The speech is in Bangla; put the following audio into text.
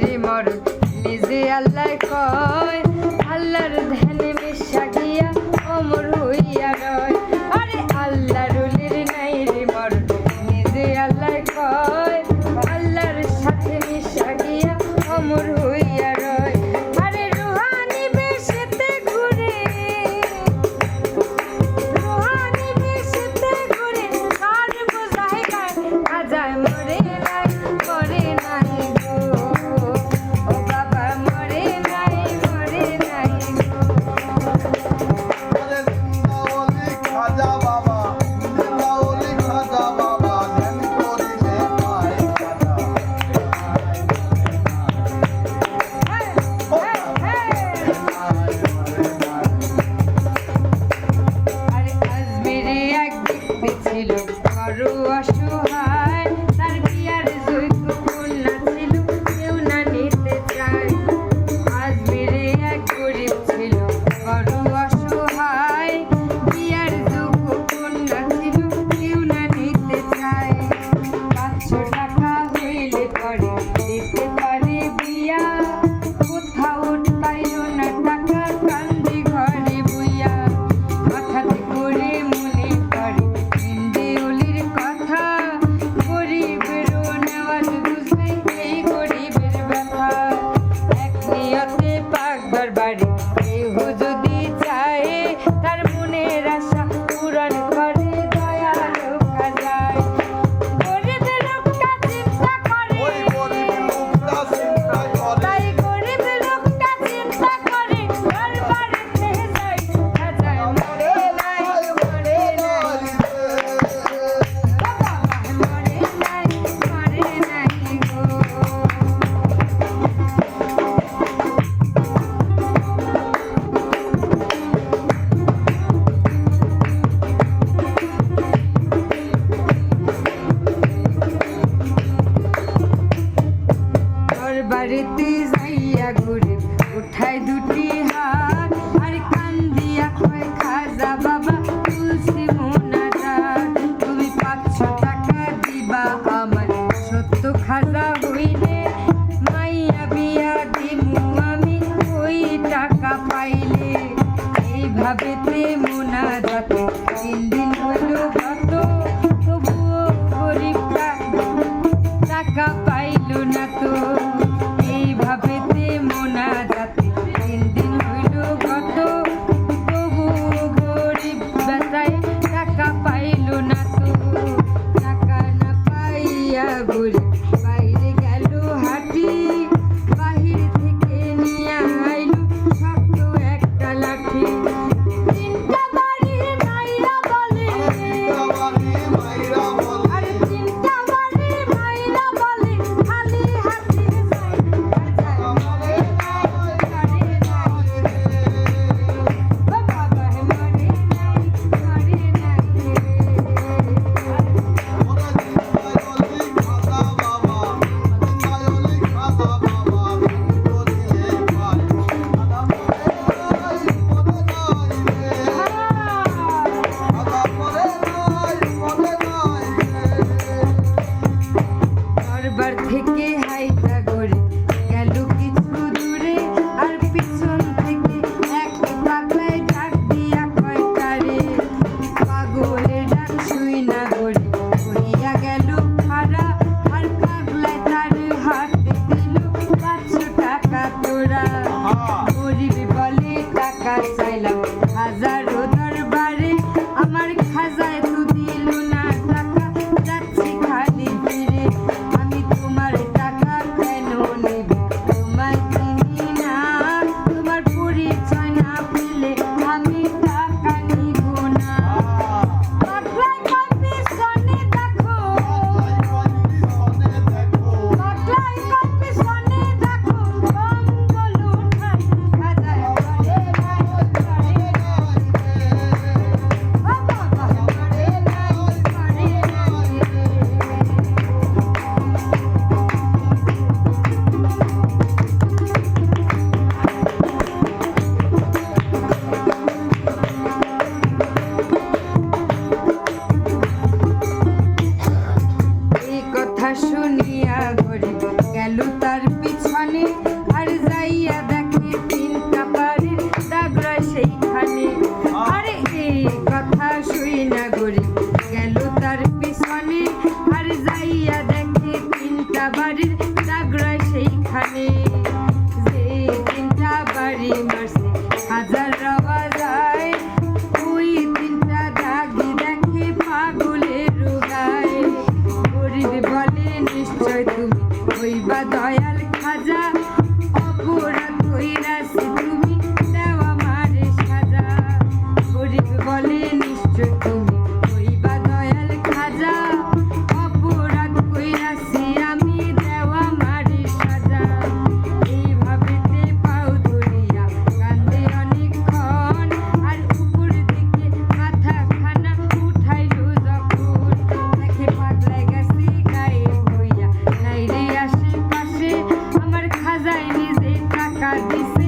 রে মরণ নিজে আল্লাহ কয় আল্লাহর ধ্যানে মিশা গিয়া অমর হইয়া রয় আরে আল্লাহ রুলির নাই রে মরণ নিজে আল্লাহ কয় আল্লাহর সাথে মিশা গিয়া অমর হইয়া রয় আরে রুহানি বেশেতে ঘুরে রুহানি বেশেতে ঘুরে আর বোঝায় গায় আজায় মরে নাই গো ও বাবা মরে নাই গো খাজা বাবা খাজা বাবা ধ্যান করিলে পায় খাজা আরে আজমিরে এক ব্যক্তি ছিল বড় অসহায় তার বিয়ার যোগ্য কন্যা ছিল কেউ না নিতে চায় আজমিরে এক গরিব ছিল বড় অসহায় বিয়ার যোগ্য কন্যা ছিল কেউ না নিতে চায় 500 টাকা হইলে পরে দিতে পারে বিয়া কোথাও পাইল না টাকা কান্দি ঘরে বইয়া হঠাৎ করে মনে পড়ে হিন্দি অলির কথা গরিবেরও নেওয়াজ বুঝবে এই গরিবের ব্যথা এক নিয়তে পাক দরবারে কেহ যদি চায় তার মনের আশা পূরণ করে দয়ালু খাজায় গরিব লোকটা চিন্তা করে ওই গরিব লোকটা চিন্তা করে তাই গরিব লোকটা চিন্তা করে দরবারেতে যায় খাজায় মরে নাই মরে নাই বাবা মরে নাই গো দরবারেতে যাইয়া ঘুরে উঠায় দুটি হাত আর কান্দিয়া কয় খাজা বাবা তুলসী মোনাজাত তুমি 500 টাকা দিবা আমার সত্য খাজা হইলে মাইয়া বিয়া দিমু আমি ওই টাকা পাইলে এইভাবেতে মোনাজাত 3 দিন হইল গত তবুও গরিবটা টাকা পাইল না তো এইভাবেতে মোনাজাতে 3 দিন হইল সেইখানে আর যাইয়া দেখে তিনটা বাড়ির দাগ রয় সেইখানে আরে এই কথা শুই না গরিব গেল তার পিছনে আর যাইয়া দেখে তিনটা বাড়ির দাগ রয় সেইখানে যে তিনটা বাড়ি মারছে হাজার রওয়া যায় ওই তিনটা দাগি দেখে পাগলের গায় গরিব বলে নিশ্চয় তুমি হইবা দয়াল খাজা অপরাধ কইরাছি তুমি দেওয়া মারে সাজা গরিব বলে নিশ্চয় তুমি হইবা দয়াল খাজা অপরাধ কইরাছি আমি দেওয়া মারে সাজা এইভাবেতে পাও ধরিয়া কান্দে অনেকক্ষণ আর উপর দিকে মাথা খানা উঠাইলো যখন দেখে পাগলায় গেছে গায়ে হইয়া নাই রে আশেপাশে আমার খাজায় নিজে টাকা দিছে